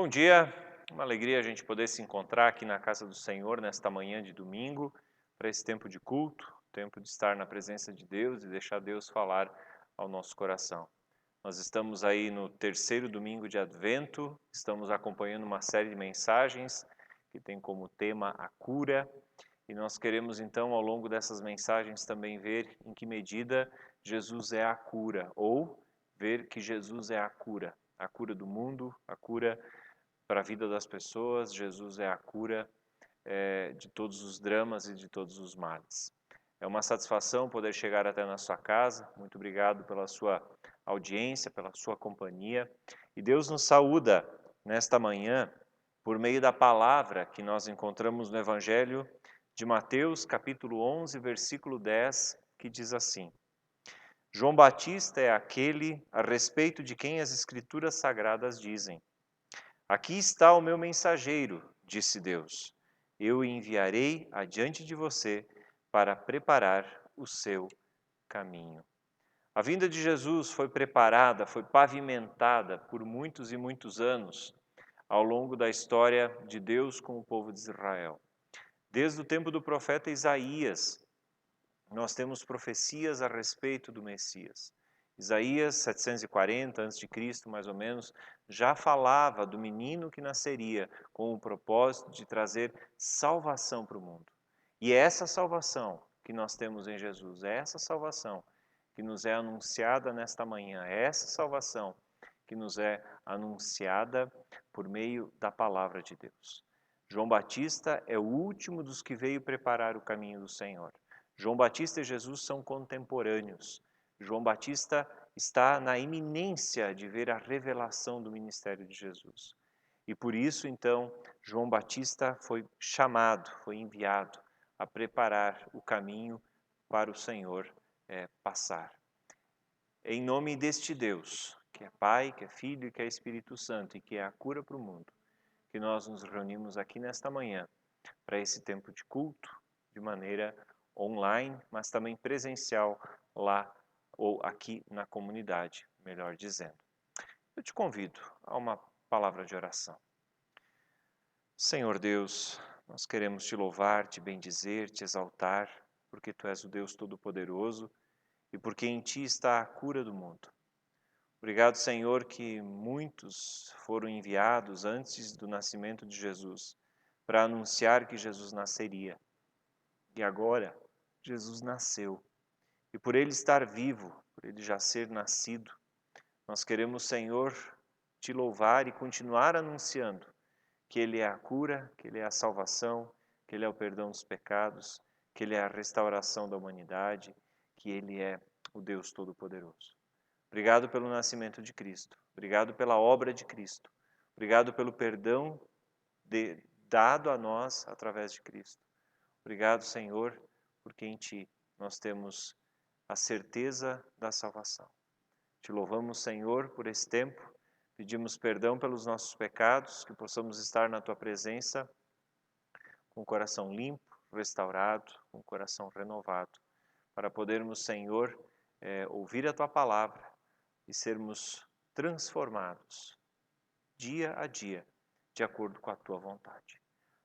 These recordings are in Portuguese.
Bom dia, uma alegria a gente poder se encontrar aqui na casa do Senhor nesta manhã de domingo, para esse tempo de culto, tempo de estar na presença de Deus e deixar Deus falar ao nosso coração. Nós estamos aí no terceiro domingo de Advento, estamos acompanhando uma série de mensagens que tem como tema a cura, e nós queremos então ao longo dessas mensagens também ver em que medida Jesus é a cura, ou ver que Jesus é a cura do mundo, a cura para a vida das pessoas. Jesus é a cura de todos os dramas e de todos os males. É uma satisfação poder chegar até na sua casa. Muito obrigado pela sua audiência, pela sua companhia. E Deus nos saúda nesta manhã por meio da palavra que nós encontramos no Evangelho de Mateus, capítulo 11, versículo 10, que diz assim: João Batista é aquele a respeito de quem as Escrituras Sagradas dizem: Aqui está o meu mensageiro, disse Deus. Eu o enviarei adiante de você para preparar o seu caminho. A vinda de Jesus foi preparada, foi pavimentada por muitos e muitos anos ao longo da história de Deus com o povo de Israel. Desde o tempo do profeta Isaías, nós temos profecias a respeito do Messias. Isaías 740 a.C., mais ou menos, já falava do menino que nasceria com o propósito de trazer salvação para o mundo. E é essa salvação que nós temos em Jesus, é essa salvação que nos é anunciada nesta manhã, é essa salvação que nos é anunciada por meio da palavra de Deus. João Batista é o último dos que veio preparar o caminho do Senhor. João Batista e Jesus são contemporâneos. João Batista está na iminência de ver a revelação do ministério de Jesus. E por isso, então, João Batista foi chamado, foi enviado a preparar o caminho para o Senhor passar. Em nome deste Deus, que é Pai, que é Filho e que é Espírito Santo e que é a cura para o mundo, que nós nos reunimos aqui nesta manhã para esse tempo de culto, de maneira online, mas também presencial lá ou aqui na comunidade, melhor dizendo. Eu te convido a uma palavra de oração. Senhor Deus, nós queremos te louvar, te bendizer, te exaltar, porque tu és o Deus Todo-Poderoso e porque em ti está a cura do mundo. Obrigado, Senhor, que muitos foram enviados antes do nascimento de Jesus para anunciar que Jesus nasceria. E agora, Jesus nasceu. E por ele estar vivo, por ele já ser nascido, nós queremos, Senhor, te louvar e continuar anunciando que ele é a cura, que ele é a salvação, que ele é o perdão dos pecados, que ele é a restauração da humanidade, que ele é o Deus Todo-Poderoso. Obrigado pelo nascimento de Cristo, obrigado pela obra de Cristo, obrigado pelo perdão dado a nós através de Cristo. Obrigado, Senhor, porque em ti nós temos a certeza da salvação. Te louvamos, Senhor, por esse tempo, pedimos perdão pelos nossos pecados, que possamos estar na tua presença com o coração limpo, restaurado, com o coração renovado, para podermos, Senhor, ouvir a tua palavra e sermos transformados dia a dia, de acordo com a tua vontade.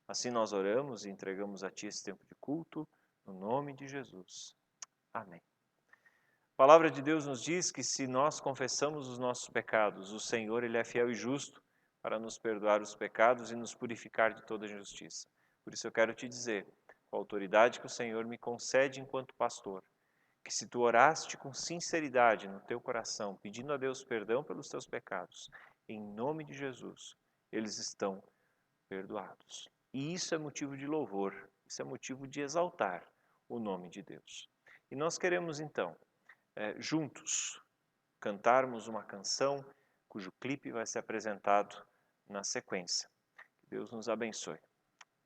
Assim nós oramos e entregamos a ti esse tempo de culto, no nome de Jesus. Amém. A palavra de Deus nos diz que se nós confessamos os nossos pecados, o Senhor, ele é fiel e justo para nos perdoar os pecados e nos purificar de toda injustiça. Por isso eu quero te dizer, com a autoridade que o Senhor me concede enquanto pastor, que se tu oraste com sinceridade no teu coração, pedindo a Deus perdão pelos teus pecados, em nome de Jesus, eles estão perdoados. E isso é motivo de louvor, isso é motivo de exaltar o nome de Deus. E nós queremos então, juntos, cantarmos uma canção cujo clipe vai ser apresentado na sequência. Que Deus nos abençoe.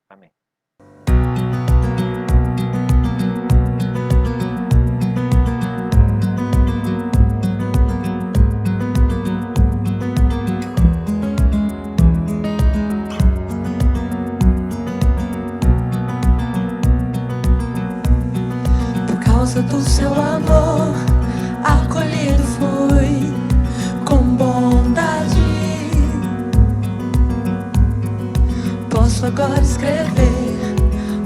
Amém. Por causa do seu amor, acolhido fui com bondade. agora escrever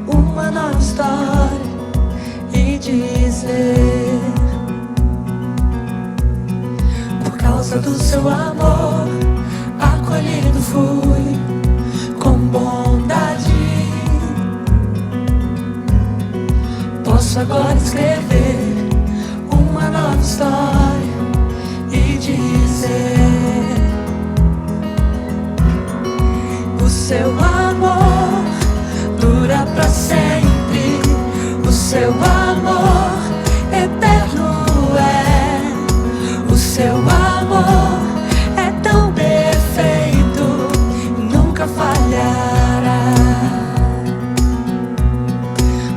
uma nova história e dizer: por causa do seu amor, acolhido fui com bondade. Posso agora escrever uma nova história e dizer: o seu amor dura pra sempre, o seu amor eterno é, o seu amor é tão perfeito e nunca falhará.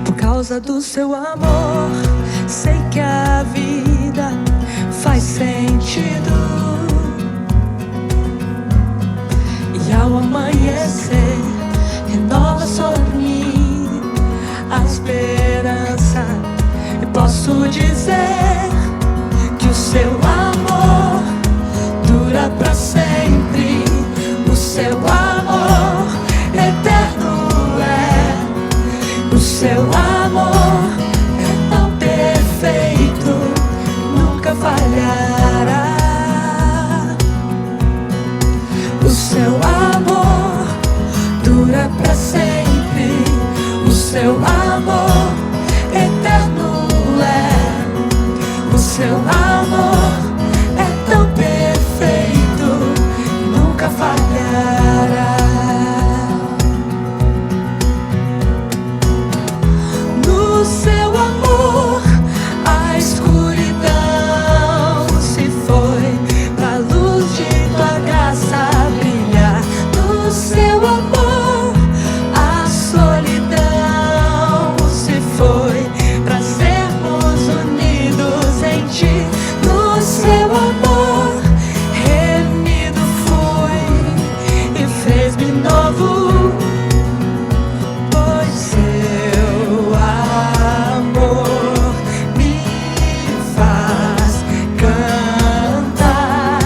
Por causa do seu amor, sei que a vida faz sentido. E ao amanhecer, renova sobre mim a esperança. E posso dizer que o seu amor dura pra sempre, o seu amor eterno é, o seu amor é tão perfeito, nunca falhará. O seu amor dura pra sempre, o seu amor eterno é, o seu amor é tão perfeito, nunca falhará. No seu amor a escuridão se foi, pra luz de tua graça brilhar. No seu amor a solidão se foi, pra sermos unidos em ti. No seu amor remido fui e fez-me novo, pois seu amor me faz cantar.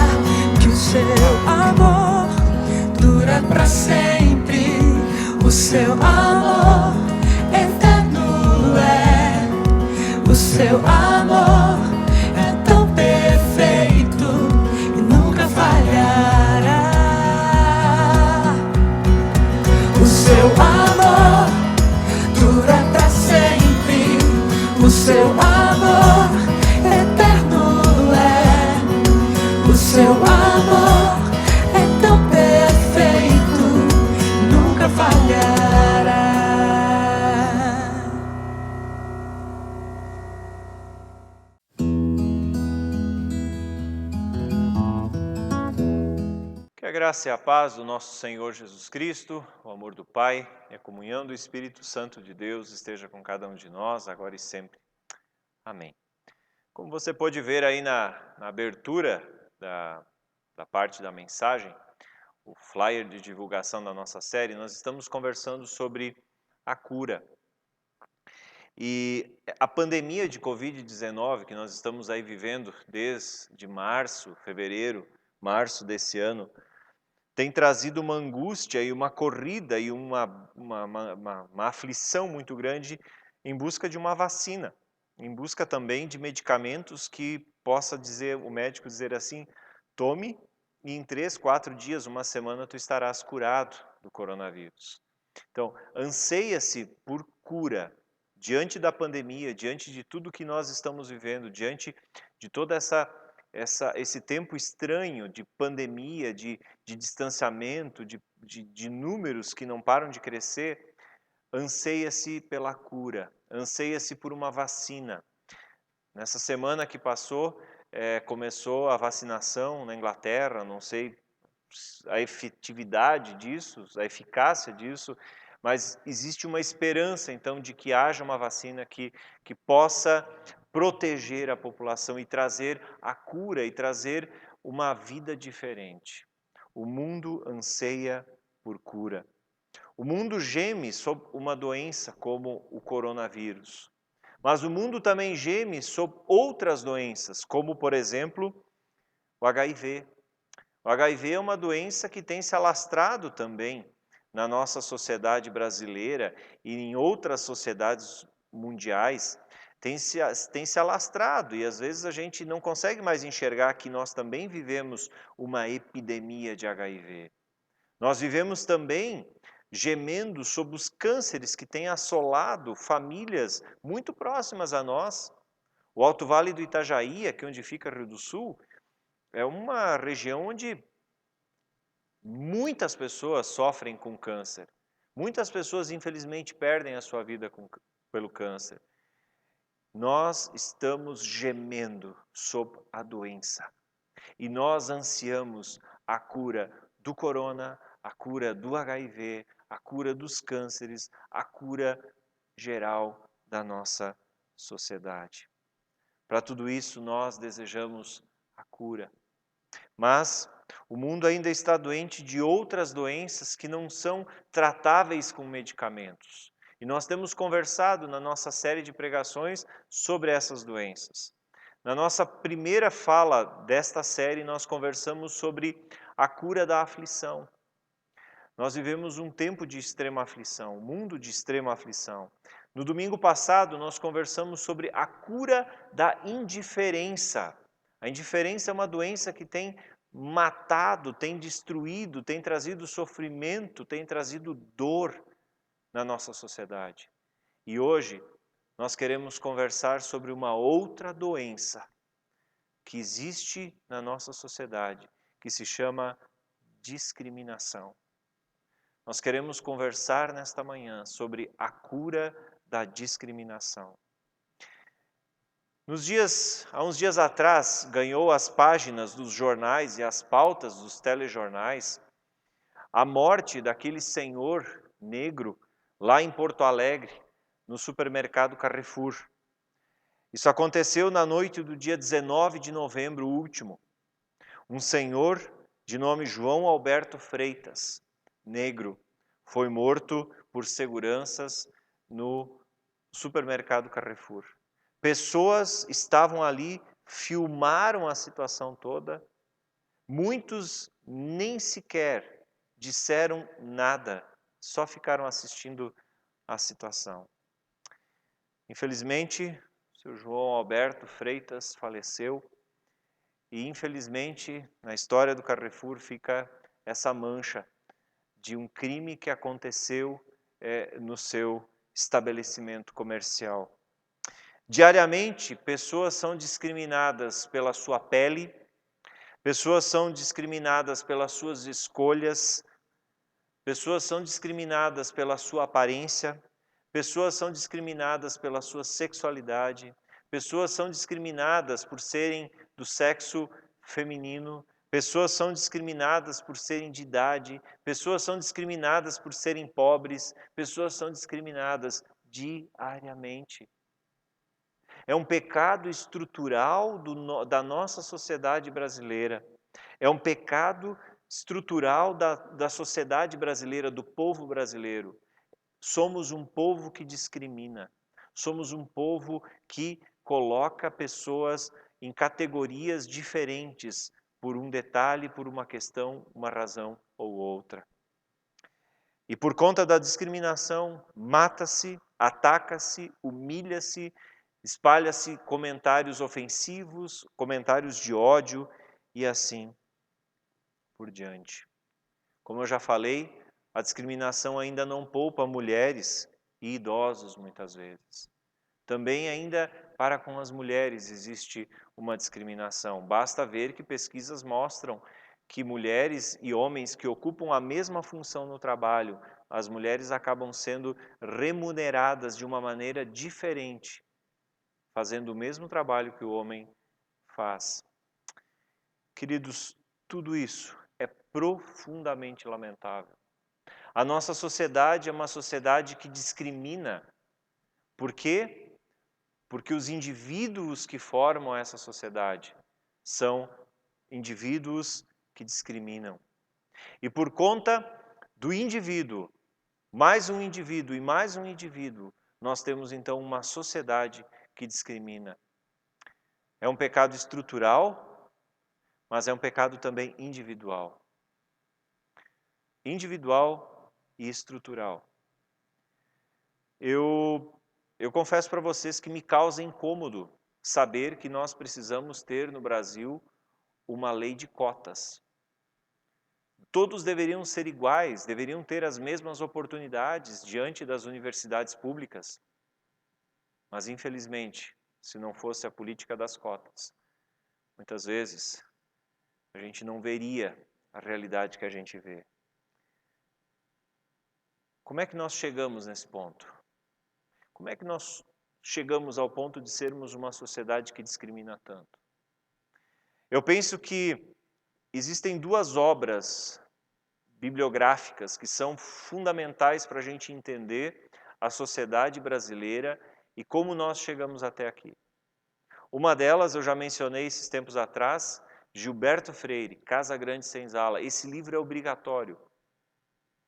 Que o seu amor dura pra sempre, o seu amor eterno é, o seu amor é tão perfeito e nunca falhará. O seu amor dura pra sempre, o seu amor eterno é, o seu amor é tão perfeito, nunca falhará. Que a graça e a paz do nosso Senhor Jesus Cristo, o amor do Pai e a comunhão do Espírito Santo de Deus esteja com cada um de nós, agora e sempre. Amém. Como você pode ver aí na abertura da parte da mensagem, o flyer de divulgação da nossa série, nós estamos conversando sobre a cura. E a pandemia de Covid-19 que nós estamos aí vivendo desde março desse ano, tem trazido uma angústia e uma corrida e uma aflição muito grande em busca de uma vacina, em busca também de medicamentos que possa dizer, o médico dizer assim, tome e em 3, 4 dias, uma semana, tu estarás curado do coronavírus. Então, anseia-se por cura diante da pandemia, diante de tudo que nós estamos vivendo, diante de toda esse tempo estranho de pandemia, de distanciamento, de números que não param de crescer, anseia-se pela cura, anseia-se por uma vacina. Nessa semana que passou, começou a vacinação na Inglaterra, não sei a efetividade disso, a eficácia disso, mas existe uma esperança, então, de que haja uma vacina que possa proteger a população e trazer a cura e trazer uma vida diferente. O mundo anseia por cura. O mundo geme sob uma doença como o coronavírus. Mas o mundo também geme sob outras doenças, como, por exemplo, o HIV. O HIV é uma doença que tem se alastrado também na nossa sociedade brasileira e em outras sociedades mundiais tem se alastrado, e às vezes a gente não consegue mais enxergar que nós também vivemos uma epidemia de HIV. Nós vivemos também gemendo sobre os cânceres que têm assolado famílias muito próximas a nós. O Alto Vale do Itajaí, aqui onde fica Rio do Sul, é uma região onde muitas pessoas sofrem com câncer. Muitas pessoas, infelizmente, perdem a sua vida pelo câncer. Nós estamos gemendo sob a doença. E nós ansiamos a cura do corona, a cura do HIV, a cura dos cânceres, a cura geral da nossa sociedade. Para tudo isso, nós desejamos a cura. Mas o mundo ainda está doente de outras doenças que não são tratáveis com medicamentos. E nós temos conversado na nossa série de pregações sobre essas doenças. Na nossa primeira fala desta série, nós conversamos sobre a cura da aflição. Nós vivemos um tempo de extrema aflição, um mundo de extrema aflição. No domingo passado, nós conversamos sobre a cura da indiferença. A indiferença é uma doença que tem matado, tem destruído, tem trazido sofrimento, tem trazido dor na nossa sociedade. E hoje nós queremos conversar sobre uma outra doença que existe na nossa sociedade, que se chama discriminação. Nós queremos conversar nesta manhã sobre a cura da discriminação. Há uns dias atrás, ganhou as páginas dos jornais e as pautas dos telejornais a morte daquele senhor negro lá em Porto Alegre, no supermercado Carrefour. Isso aconteceu na noite do dia 19 de novembro último. Um senhor de nome João Alberto Freitas, negro, foi morto por seguranças no supermercado Carrefour. Pessoas estavam ali, filmaram a situação toda. Muitos nem sequer disseram nada, só ficaram assistindo a situação. Infelizmente, o seu João Alberto Freitas faleceu e, infelizmente, na história do Carrefour fica essa mancha de um crime que aconteceu no seu estabelecimento comercial. Diariamente, pessoas são discriminadas pela sua pele, pessoas são discriminadas pelas suas escolhas, pessoas são discriminadas pela sua aparência, pessoas são discriminadas pela sua sexualidade, pessoas são discriminadas por serem do sexo feminino, pessoas são discriminadas por serem de idade, pessoas são discriminadas por serem pobres, pessoas são discriminadas diariamente. É um pecado estrutural da nossa sociedade brasileira. É um pecado estrutural da sociedade brasileira, do povo brasileiro. Somos um povo que discrimina. Somos um povo que coloca pessoas em categorias diferentes por um detalhe, por uma questão, uma razão ou outra. E por conta da discriminação, mata-se, ataca-se, humilha-se, espalha-se comentários ofensivos, comentários de ódio e assim por diante. Como eu já falei, a discriminação ainda não poupa mulheres e idosos muitas vezes. Também ainda para com as mulheres existe uma discriminação. Basta ver que pesquisas mostram que mulheres e homens que ocupam a mesma função no trabalho, as mulheres acabam sendo remuneradas de uma maneira diferente, fazendo o mesmo trabalho que o homem faz. Queridos, tudo isso é profundamente lamentável. A nossa sociedade é uma sociedade que discrimina. Por quê? Porque os indivíduos que formam essa sociedade são indivíduos que discriminam. E por conta do indivíduo, mais um indivíduo e mais um indivíduo, nós temos então uma sociedade que discrimina. É um pecado estrutural, mas é um pecado também individual. Individual e estrutural. Eu confesso para vocês que me causa incômodo saber que nós precisamos ter no Brasil uma lei de cotas. Todos deveriam ser iguais, deveriam ter as mesmas oportunidades diante das universidades públicas. Mas, infelizmente, se não fosse a política das cotas, muitas vezes a gente não veria a realidade que a gente vê. Como é que nós chegamos nesse ponto? Como é que nós chegamos ao ponto de sermos uma sociedade que discrimina tanto? Eu penso que existem duas obras bibliográficas que são fundamentais para a gente entender a sociedade brasileira e como nós chegamos até aqui. Uma delas, eu já mencionei esses tempos atrás, Gilberto Freire, Casa Grande Senzala. Esse livro é obrigatório.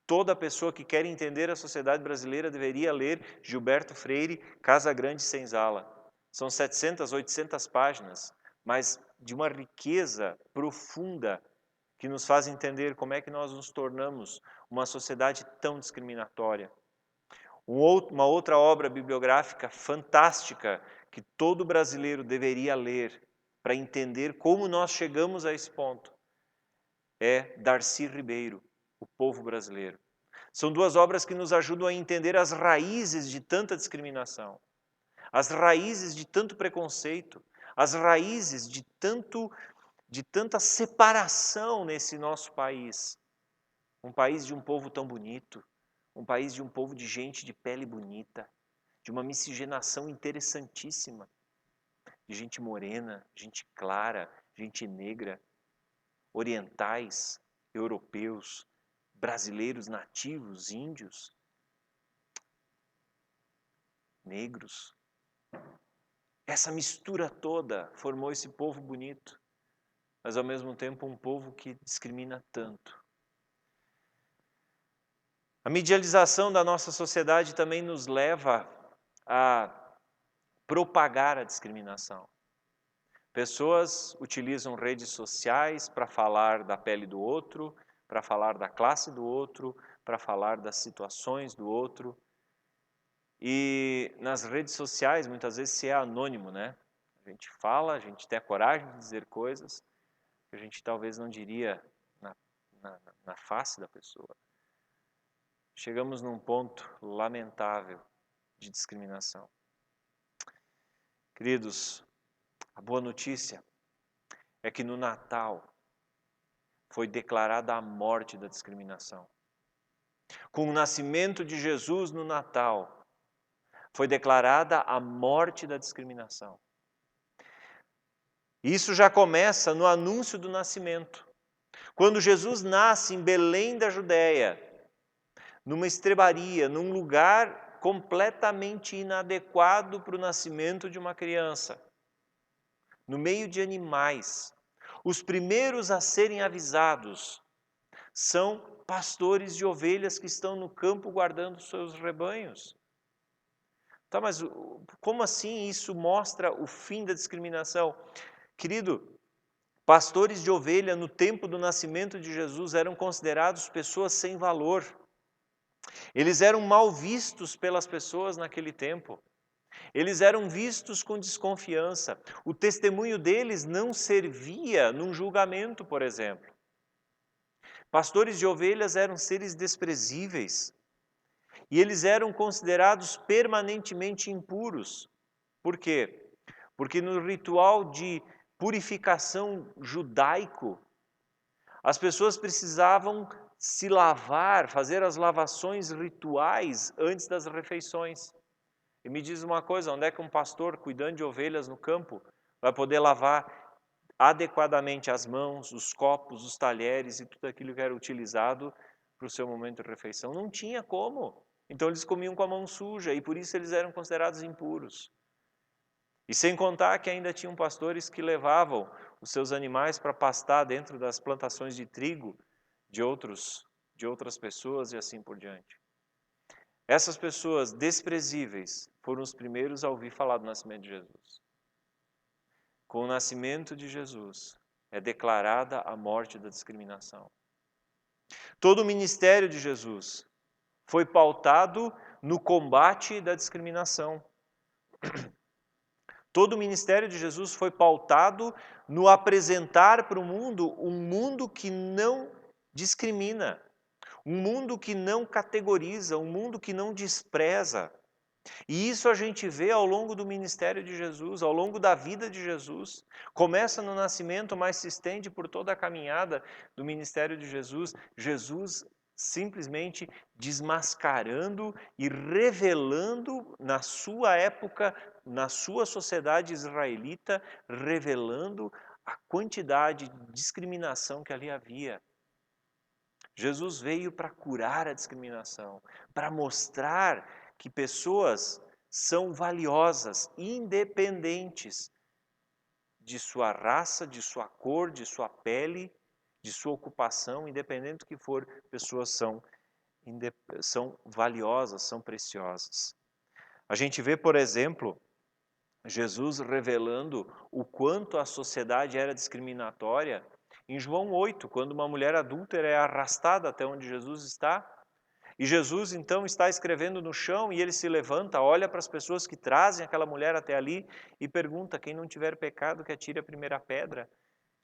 Toda pessoa que quer entender a sociedade brasileira deveria ler Gilberto Freire, Casa Grande Senzala. São 700, 800 páginas, mas de uma riqueza profunda que nos faz entender como é que nós nos tornamos uma sociedade tão discriminatória. Uma outra obra bibliográfica fantástica que todo brasileiro deveria ler para entender como nós chegamos a esse ponto é Darcy Ribeiro, O Povo Brasileiro. São duas obras que nos ajudam a entender as raízes de tanta discriminação, as raízes de tanto preconceito, as raízes de tanta separação nesse nosso país. Um país de um povo tão bonito, um país de um povo de gente de pele bonita, de uma miscigenação interessantíssima, de gente morena, gente clara, gente negra, orientais, europeus, brasileiros nativos, índios, negros. Essa mistura toda formou esse povo bonito, mas ao mesmo tempo um povo que discrimina tanto. A medialização da nossa sociedade também nos leva a propagar a discriminação. Pessoas utilizam redes sociais para falar da pele do outro, para falar da classe do outro, para falar das situações do outro. E nas redes sociais, muitas vezes, se é anônimo, né? A gente fala, a gente tem a coragem de dizer coisas que a gente talvez não diria na face da pessoa. Chegamos num ponto lamentável de discriminação. Queridos, a boa notícia é que no Natal foi declarada a morte da discriminação. Com o nascimento de Jesus no Natal, foi declarada a morte da discriminação. Isso já começa no anúncio do nascimento. Quando Jesus nasce em Belém da Judéia, numa estrebaria, num lugar completamente inadequado para o nascimento de uma criança, no meio de animais, os primeiros a serem avisados são pastores de ovelhas que estão no campo guardando seus rebanhos. Tá, mas como assim isso mostra o fim da discriminação? Querido, pastores de ovelha no tempo do nascimento de Jesus eram considerados pessoas sem valor. Eles eram mal vistos pelas pessoas naquele tempo. Eles eram vistos com desconfiança. O testemunho deles não servia num julgamento, por exemplo. Pastores de ovelhas eram seres desprezíveis. E eles eram considerados permanentemente impuros. Por quê? Porque no ritual de purificação judaico, as pessoas precisavam se lavar, fazer as lavações rituais antes das refeições. E me diz uma coisa, onde é que um pastor cuidando de ovelhas no campo vai poder lavar adequadamente as mãos, os copos, os talheres e tudo aquilo que era utilizado para o seu momento de refeição? Não tinha como. Então eles comiam com a mão suja e por isso eles eram considerados impuros. E sem contar que ainda tinham pastores que levavam os seus animais para pastar dentro das plantações de trigo de outras pessoas e assim por diante. Essas pessoas desprezíveis foram os primeiros a ouvir falar do nascimento de Jesus. Com o nascimento de Jesus é declarada a morte da discriminação. Todo o ministério de Jesus foi pautado no combate da discriminação. Todo o ministério de Jesus foi pautado no apresentar para o mundo um mundo que não discrimina, um mundo que não categoriza, um mundo que não despreza. E isso a gente vê ao longo do ministério de Jesus, ao longo da vida de Jesus. Começa no nascimento, mas se estende por toda a caminhada do ministério de Jesus. Jesus simplesmente desmascarando e revelando na sua época, na sua sociedade israelita, revelando a quantidade de discriminação que ali havia. Jesus veio para curar a discriminação, para mostrar que pessoas são valiosas, independentes de sua raça, de sua cor, de sua pele, de sua ocupação, independente do que for, pessoas são valiosas, são preciosas. A gente vê, por exemplo, Jesus revelando o quanto a sociedade era discriminatória em João 8, quando uma mulher adúltera é arrastada até onde Jesus está. E Jesus então está escrevendo no chão e ele se levanta, olha para as pessoas que trazem aquela mulher até ali e pergunta: quem não tiver pecado que atire a primeira pedra.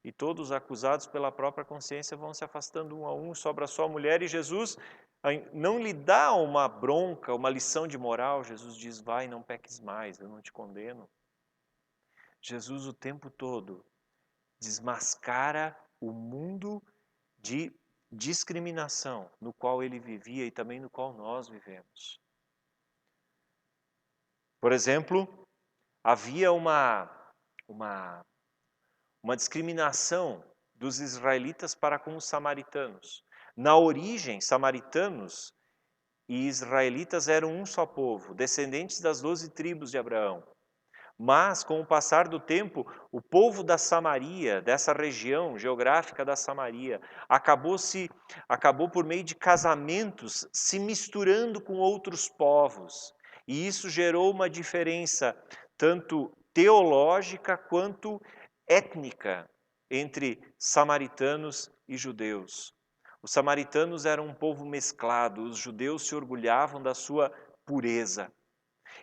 E todos acusados pela própria consciência vão se afastando um a um, sobra só a mulher. E Jesus não lhe dá uma bronca, uma lição de moral. Jesus diz: vai, não peques mais, eu não te condeno. Jesus o tempo todo desmascara o mundo de discriminação no qual ele vivia e também no qual nós vivemos. Por exemplo, havia uma discriminação dos israelitas para com os samaritanos. Na origem, samaritanos e israelitas eram um só povo, descendentes das 12 tribos de Abraão. Mas, com o passar do tempo, o povo da Samaria, dessa região geográfica da Samaria, acabou por meio de casamentos se misturando com outros povos. E isso gerou uma diferença tanto teológica quanto étnica entre samaritanos e judeus. Os samaritanos eram um povo mesclado, os judeus se orgulhavam da sua pureza.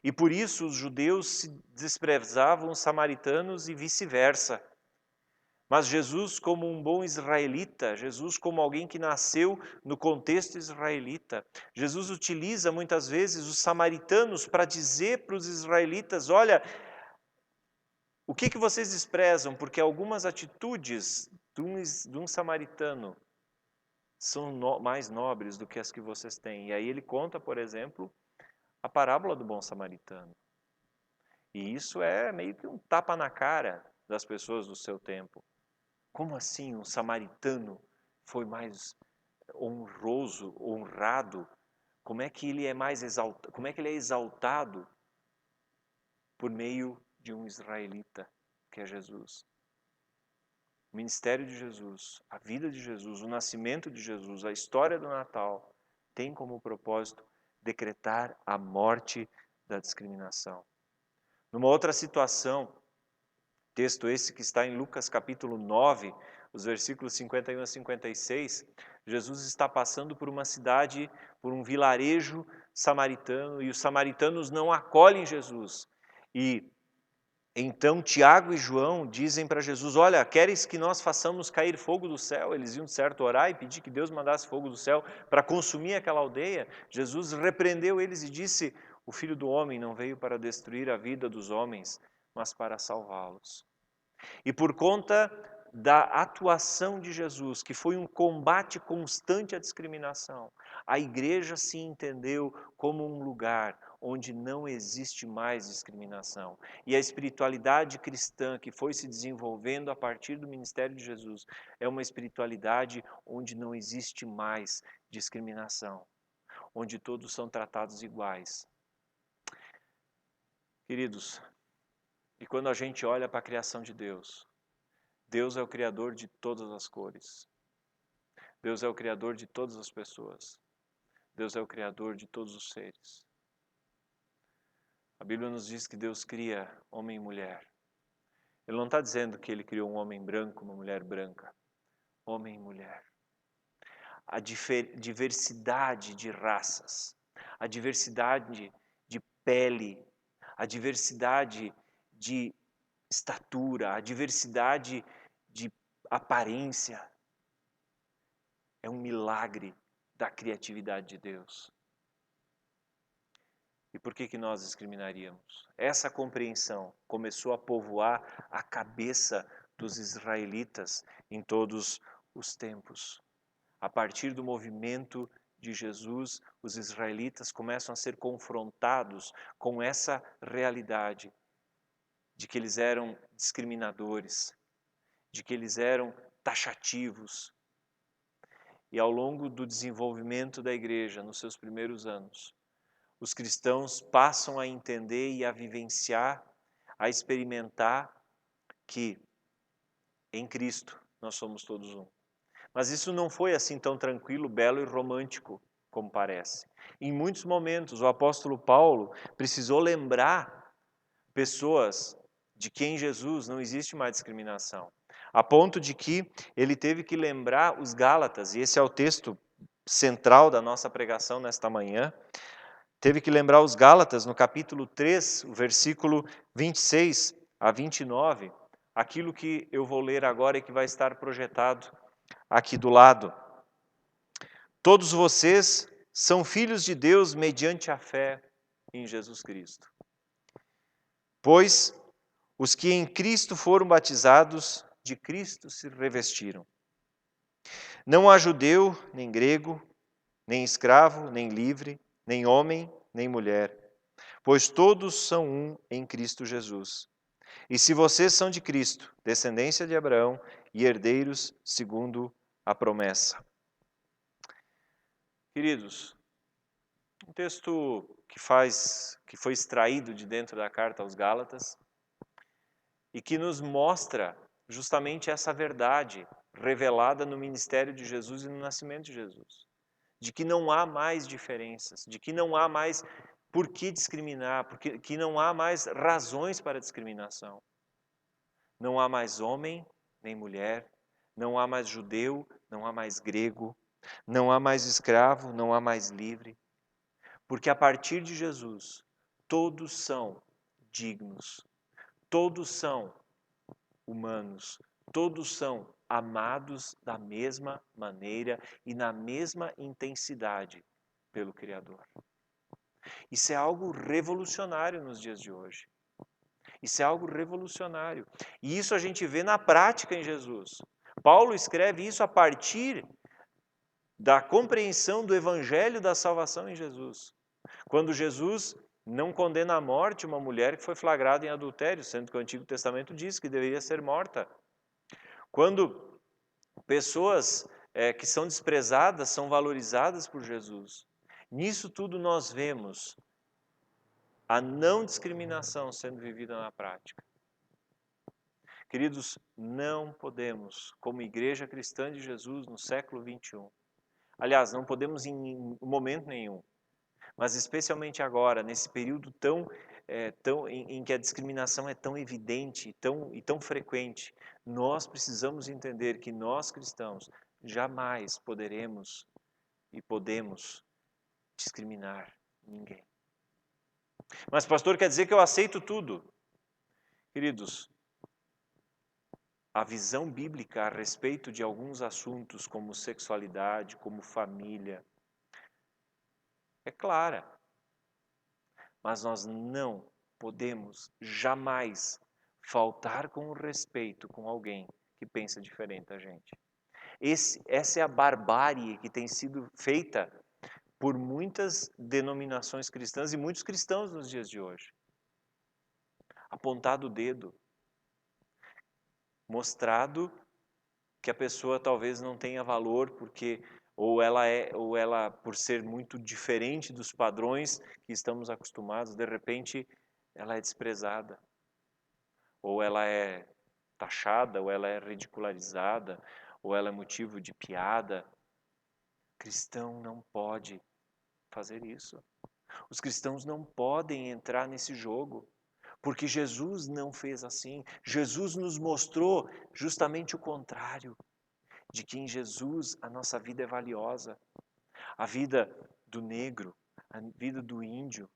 E por isso os judeus desprezavam os samaritanos e vice-versa. Mas Jesus, como um bom israelita, Jesus como alguém que nasceu no contexto israelita, Jesus utiliza muitas vezes os samaritanos para dizer para os israelitas: olha, o que vocês desprezam? Porque algumas atitudes de um samaritano são mais nobres do que as que vocês têm. E aí ele conta, por exemplo, a parábola do bom samaritano. E isso é meio que um tapa na cara das pessoas do seu tempo. Como assim um samaritano foi mais honroso, honrado? Como é que ele é mais exaltado? Como é que ele é exaltado por meio de um israelita, que é Jesus? O ministério de Jesus, a vida de Jesus, o nascimento de Jesus, a história do Natal tem como propósito decretar a morte da discriminação. Numa outra situação, texto esse que está em Lucas capítulo 9, os versículos 51 a 56, Jesus está passando por uma cidade, por um vilarejo samaritano, e os samaritanos não acolhem Jesus. E então Tiago e João dizem para Jesus: olha, queres que nós façamos cair fogo do céu? Eles iam de certo orar e pedir que Deus mandasse fogo do céu para consumir aquela aldeia. Jesus repreendeu eles e disse: o Filho do Homem não veio para destruir a vida dos homens, mas para salvá-los. E por conta da atuação de Jesus, que foi um combate constante à discriminação, a igreja se entendeu como um lugar onde não existe mais discriminação. E a espiritualidade cristã que foi se desenvolvendo a partir do ministério de Jesus é uma espiritualidade onde não existe mais discriminação, onde todos são tratados iguais. Queridos, e quando a gente olha para a criação de Deus, Deus é o Criador de todas as cores. Deus é o Criador de todas as pessoas. Deus é o Criador de todos os seres. A Bíblia nos diz que Deus cria homem e mulher. Ele não está dizendo que Ele criou um homem branco, uma mulher branca. Homem e mulher. a diversidade de raças, a diversidade de pele, a diversidade de estatura, a diversidade de aparência. É um milagre da criatividade de Deus. E por que nós discriminaríamos? Essa compreensão começou a povoar a cabeça dos israelitas em todos os tempos. A partir do movimento de Jesus, os israelitas começam a ser confrontados com essa realidade de que eles eram discriminadores, de que eles eram taxativos. E ao longo do desenvolvimento da igreja, nos seus primeiros anos, os cristãos passam a entender e a vivenciar, a experimentar que em Cristo nós somos todos um. Mas isso não foi assim tão tranquilo, belo e romântico como parece. Em muitos momentos, o apóstolo Paulo precisou lembrar pessoas de que em Jesus não existe mais discriminação, a ponto de que ele teve que lembrar os Gálatas, e esse é o texto central da nossa pregação nesta manhã, teve que lembrar os Gálatas no capítulo 3, o versículo 26 a 29, aquilo que eu vou ler agora e que vai estar projetado aqui do lado. Todos vocês são filhos de Deus mediante a fé em Jesus Cristo. Pois os que em Cristo foram batizados, de Cristo se revestiram. Não há judeu, nem grego, nem escravo, nem livre, nem homem, nem mulher, pois todos são um em Cristo Jesus. E se vocês são de Cristo, descendência de Abraão e herdeiros segundo a promessa. Queridos, um texto que foi extraído de dentro da carta aos Gálatas e que nos mostra justamente essa verdade revelada no ministério de Jesus e no nascimento de Jesus. De que não há mais diferenças, de que não há mais por que discriminar, que não há mais razões para discriminação. Não há mais homem nem mulher, não há mais judeu, não há mais grego, não há mais escravo, não há mais livre. Porque a partir de Jesus, todos são dignos, todos são humanos, todos são amados da mesma maneira e na mesma intensidade pelo Criador. Isso é algo revolucionário nos dias de hoje. Isso é algo revolucionário. E isso a gente vê na prática em Jesus. Paulo escreve isso a partir da compreensão do evangelho da salvação em Jesus. Quando Jesus não condena à morte uma mulher que foi flagrada em adultério, sendo que o Antigo Testamento diz que deveria ser morta. Quando pessoas que são desprezadas são valorizadas por Jesus. Nisso tudo nós vemos a não discriminação sendo vivida na prática. Queridos, não podemos, como igreja cristã de Jesus no século 21, aliás, não podemos em momento nenhum, mas especialmente agora, nesse período em que a discriminação é tão evidente e tão frequente, nós precisamos entender que nós cristãos jamais poderemos e podemos discriminar ninguém. Mas pastor, quer dizer que eu aceito tudo? Queridos, a visão bíblica a respeito de alguns assuntos como sexualidade, como família, é clara. Mas nós não podemos jamais faltar com o respeito com alguém que pensa diferente da gente. Essa é a barbárie que tem sido feita por muitas denominações cristãs e muitos cristãos nos dias de hoje. Apontado o dedo, mostrado que a pessoa talvez não tenha valor porque ou ela por ser muito diferente dos padrões que estamos acostumados, de repente ela é desprezada, ou ela é taxada, ou ela é ridicularizada, ou ela é motivo de piada. O cristão não pode fazer isso. Os cristãos não podem entrar nesse jogo, porque Jesus não fez assim. Jesus nos mostrou justamente o contrário. de que em Jesus a nossa vida é valiosa. A vida do negro, a vida do índio,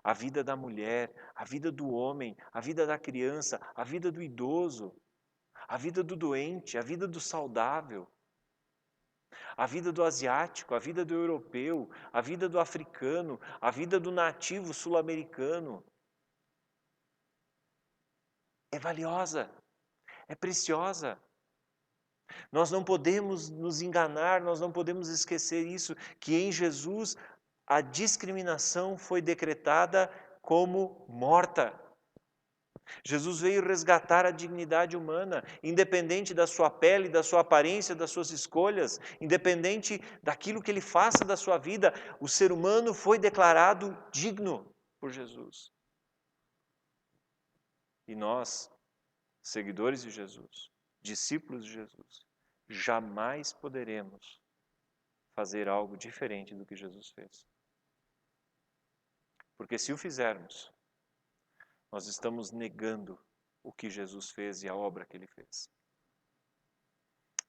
a vida da mulher, a vida do homem, a vida da criança, a vida do idoso, a vida do doente, a vida do saudável, a vida do asiático, a vida do europeu, a vida do africano, a vida do nativo sul-americano. É valiosa, é preciosa. Nós não podemos nos enganar, nós não podemos esquecer isso, que em Jesus a discriminação foi decretada como morta. Jesus veio resgatar a dignidade humana, independente da sua pele, da sua aparência, das suas escolhas, independente daquilo que ele faça da sua vida, o ser humano foi declarado digno por Jesus. E nós, seguidores de Jesus, discípulos de Jesus, jamais poderemos fazer algo diferente do que Jesus fez. Porque se o fizermos, nós estamos negando o que Jesus fez e a obra que ele fez.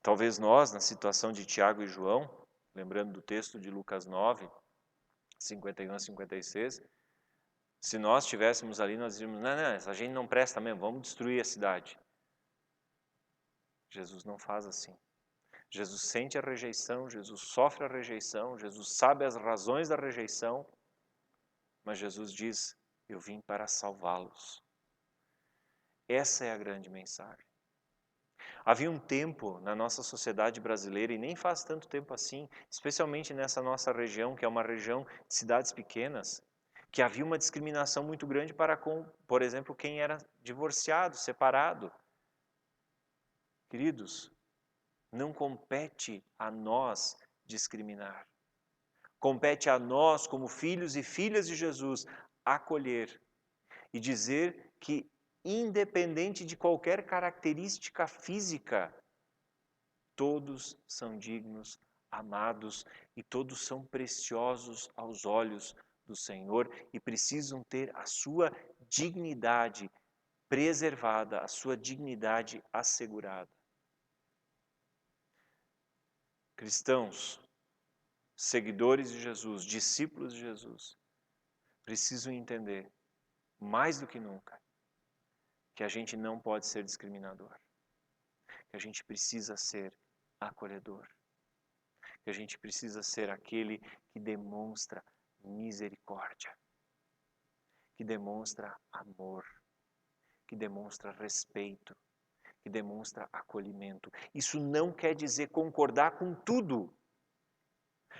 Talvez nós, na situação de Tiago e João, lembrando do texto de Lucas 9, 51 a 56, se nós estivéssemos ali, nós diríamos, não, essa gente não presta mesmo, vamos destruir a cidade. Jesus não faz assim. Jesus sente a rejeição, Jesus sofre a rejeição, Jesus sabe as razões da rejeição, mas Jesus diz, eu vim para salvá-los. Essa é a grande mensagem. Havia um tempo na nossa sociedade brasileira, e nem faz tanto tempo assim, especialmente nessa nossa região, que é uma região de cidades pequenas, que havia uma discriminação muito grande para com, por exemplo, quem era divorciado, separado. Queridos, não compete a nós discriminar. Compete a nós, como filhos e filhas de Jesus, acolher e dizer que, independente de qualquer característica física, todos são dignos, amados e todos são preciosos aos olhos do Senhor e precisam ter a sua dignidade preservada, a sua dignidade assegurada. Cristãos, seguidores de Jesus, discípulos de Jesus, precisam entender, mais do que nunca, que a gente não pode ser discriminador, que a gente precisa ser acolhedor, que a gente precisa ser aquele que demonstra misericórdia, que demonstra amor, que demonstra respeito, que demonstra acolhimento. Isso não quer dizer concordar com tudo,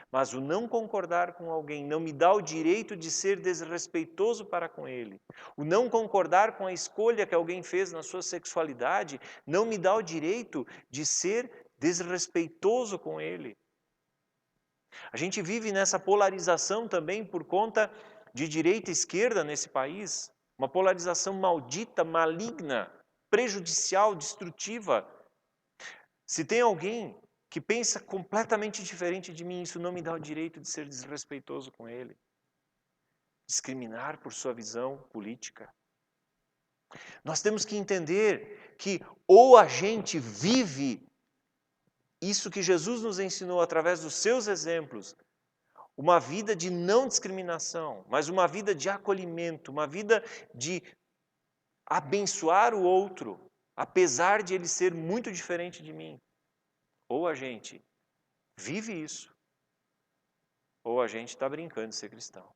mas o não concordar com alguém não me dá o direito de ser desrespeitoso para com ele. O não concordar com a escolha que alguém fez na sua sexualidade não me dá o direito de ser desrespeitoso com ele. A gente vive nessa polarização também por conta de direita e esquerda nesse país. Uma polarização maldita, maligna, prejudicial, destrutiva. Se tem alguém que pensa completamente diferente de mim, isso não me dá o direito de ser desrespeitoso com ele. Discriminar por sua visão política. Nós temos que entender que ou a gente vive isso que Jesus nos ensinou através dos seus exemplos, uma vida de não discriminação, mas uma vida de acolhimento, uma vida de abençoar o outro, apesar de ele ser muito diferente de mim. Ou a gente vive isso, ou a gente está brincando de ser cristão.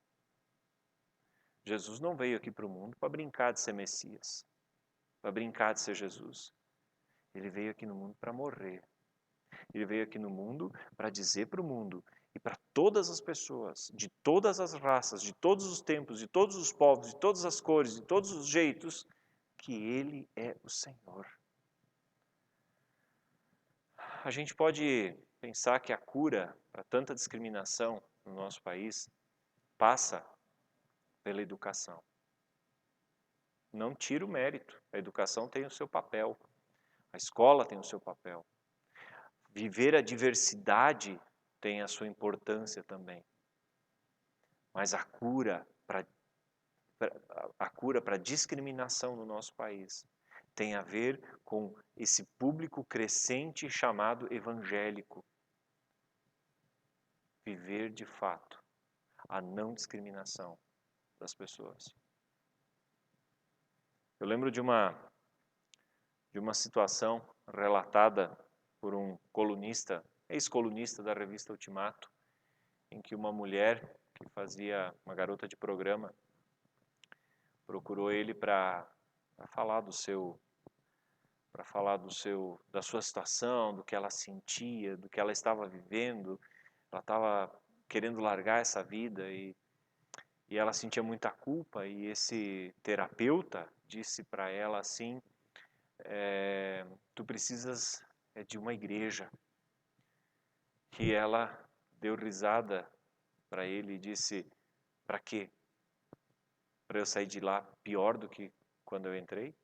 Jesus não veio aqui para o mundo para brincar de ser Messias, para brincar de ser Jesus. Ele veio aqui no mundo para morrer. Ele veio aqui no mundo para dizer para o mundo e para todas as pessoas, de todas as raças, de todos os tempos, de todos os povos, de todas as cores, de todos os jeitos, que Ele é o Senhor. A gente pode pensar que a cura para tanta discriminação no nosso país passa pela educação. Não tira o mérito. A educação tem o seu papel. A escola tem o seu papel. Viver a diversidade tem a sua importância também. Mas a cura para discriminação no nosso país tem a ver com esse público crescente chamado evangélico. Viver de fato a não discriminação das pessoas. Eu lembro de uma situação relatada por um colunista, ex-colunista da revista Ultimato, em que uma mulher que fazia, uma garota de programa, procurou ele para falar da sua situação, do que ela sentia, do que ela estava vivendo. Ela estava querendo largar essa vida e ela sentia muita culpa, e esse terapeuta disse para ela assim, tu precisas de uma igreja. E ela deu risada para ele e disse, para quê? Para eu sair de lá pior do que quando eu entrei?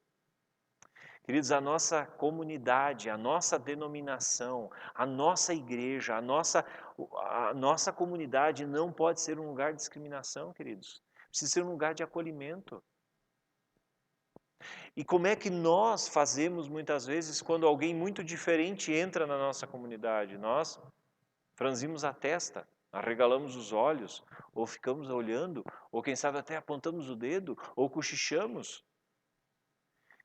Queridos, a nossa comunidade, a nossa denominação, a nossa igreja, a nossa comunidade não pode ser um lugar de discriminação, queridos. Precisa ser um lugar de acolhimento. E como é que nós fazemos muitas vezes quando alguém muito diferente entra na nossa comunidade? Nós franzimos a testa, arregalamos os olhos, ou ficamos olhando, ou quem sabe até apontamos o dedo, ou cochichamos.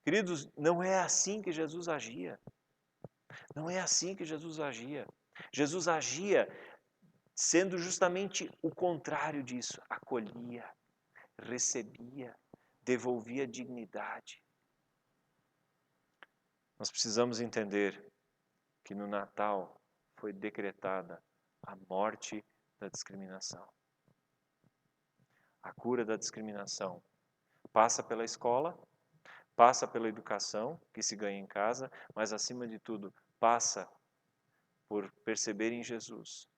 Queridos, não é assim que Jesus agia. Não é assim que Jesus agia. Jesus agia sendo justamente o contrário disso. Acolhia, recebia, devolvia dignidade. Nós precisamos entender que no Natal foi decretada a morte da discriminação. A cura da discriminação passa pela escola, passa pela educação que se ganha em casa, mas acima de tudo passa por perceber em Jesus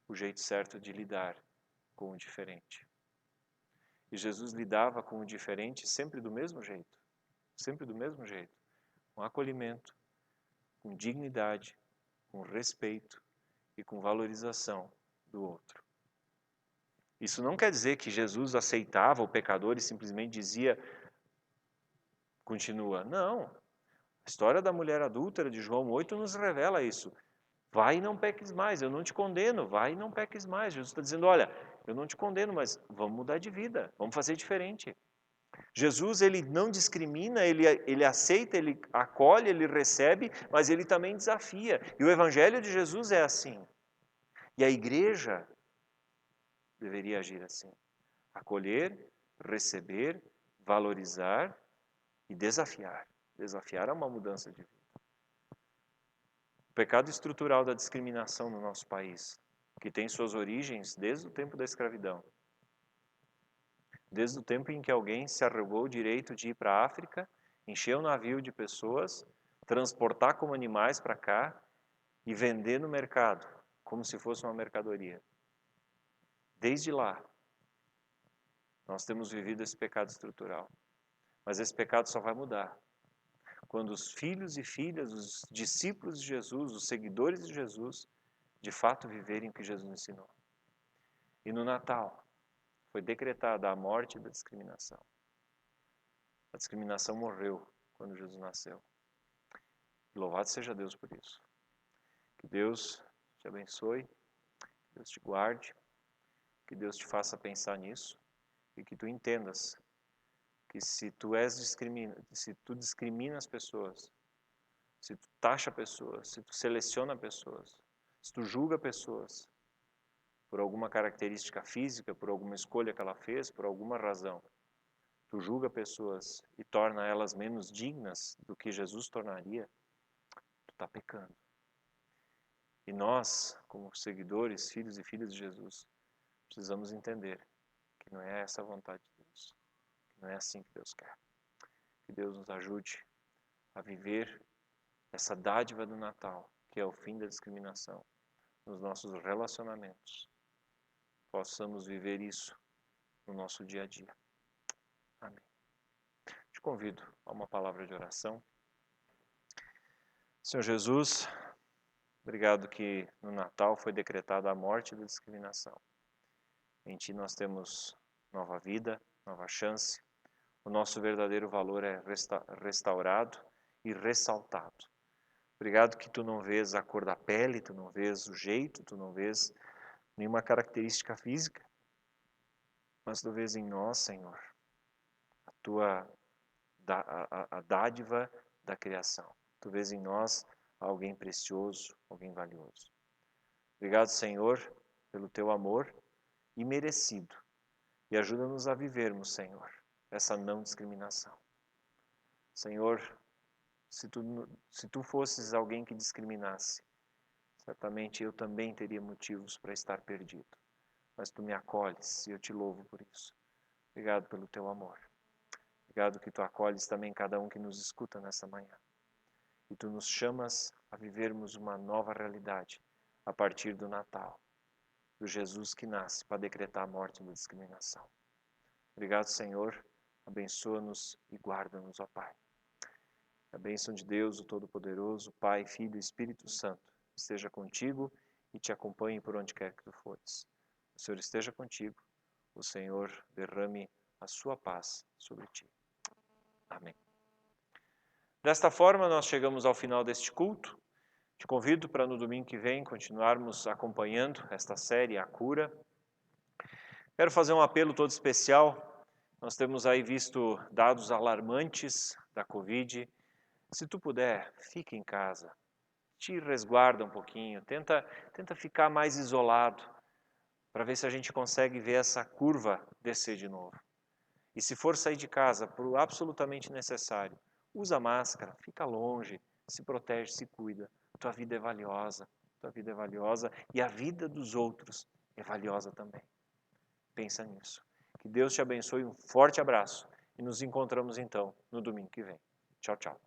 o jeito certo de lidar com o diferente. E Jesus lidava com o diferente sempre do mesmo jeito, com acolhimento, com dignidade, com respeito e com valorização do outro. Isso não quer dizer que Jesus aceitava o pecador e simplesmente dizia, continua. Não. A história da mulher adúltera de João 8 nos revela isso. Vai e não peques mais, eu não te condeno, vai e não peques mais. Jesus está dizendo, olha, eu não te condeno, mas vamos mudar de vida, vamos fazer diferente. Jesus, ele não discrimina, ele aceita, ele acolhe, ele recebe, mas ele também desafia. E o evangelho de Jesus é assim. E a igreja deveria agir assim. Acolher, receber, valorizar e desafiar. Desafiar é uma mudança de vida. O pecado estrutural da discriminação no nosso país, que tem suas origens desde o tempo da escravidão. Desde o tempo em que alguém se arrogou o direito de ir para a África, encher um navio de pessoas, transportar como animais para cá e vender no mercado, como se fosse uma mercadoria. Desde lá, nós temos vivido esse pecado estrutural. Mas esse pecado só vai mudar quando os filhos e filhas, os discípulos de Jesus, os seguidores de Jesus, de fato viverem o que Jesus ensinou. E no Natal foi decretada a morte da discriminação. A discriminação morreu quando Jesus nasceu. Louvado seja Deus por isso. Que Deus te abençoe, que Deus te guarde, que Deus te faça pensar nisso e que tu entendas que se tu discrimina as pessoas, se tu taxa pessoas, se tu seleciona pessoas, se tu julga pessoas por alguma característica física, por alguma escolha que ela fez, por alguma razão, tu julga pessoas e torna elas menos dignas do que Jesus tornaria, tu está pecando. E nós, como seguidores, filhos e filhas de Jesus, precisamos entender que não é essa a vontade de Deus. Não é assim que Deus quer. Que Deus nos ajude a viver essa dádiva do Natal, que é o fim da discriminação, nos nossos relacionamentos. Possamos viver isso no nosso dia a dia. Amém. Te convido a uma palavra de oração. Senhor Jesus, obrigado que no Natal foi decretada a morte da discriminação. Em Ti nós temos nova vida, nova chance, o nosso verdadeiro valor é restaurado e ressaltado. Obrigado que tu não vês a cor da pele, tu não vês o jeito, tu não vês nenhuma característica física, mas tu vês em nós, Senhor, a dádiva da criação. Tu vês em nós alguém precioso, alguém valioso. Obrigado, Senhor, pelo teu amor imerecido. E ajuda-nos a vivermos, Senhor, essa não discriminação. Senhor, se tu fosses alguém que discriminasse, certamente eu também teria motivos para estar perdido. Mas tu me acolhes e eu te louvo por isso. Obrigado pelo teu amor. Obrigado que tu acolhes também cada um que nos escuta nessa manhã. E tu nos chamas a vivermos uma nova realidade a partir do Natal, do Jesus que nasce para decretar a morte da discriminação. Obrigado, Senhor. Abençoa-nos e guarda-nos, ó Pai. A bênção de Deus, o Todo-Poderoso, Pai, Filho e Espírito Santo, esteja contigo e te acompanhe por onde quer que tu fores. O Senhor esteja contigo. O Senhor derrame a sua paz sobre ti. Amém. Desta forma, nós chegamos ao final deste culto. Te convido para no domingo que vem continuarmos acompanhando esta série, A Cura. Quero fazer um apelo todo especial. Nós temos aí visto dados alarmantes da Covid. Se tu puder, fique em casa. Te resguarda um pouquinho. Tenta ficar mais isolado para ver se a gente consegue ver essa curva descer de novo. E se for sair de casa por absolutamente necessário, usa máscara, fica longe, se protege, se cuida. Tua vida é valiosa e a vida dos outros é valiosa também. Pensa nisso. Que Deus te abençoe, um forte abraço e nos encontramos então no domingo que vem. Tchau, tchau.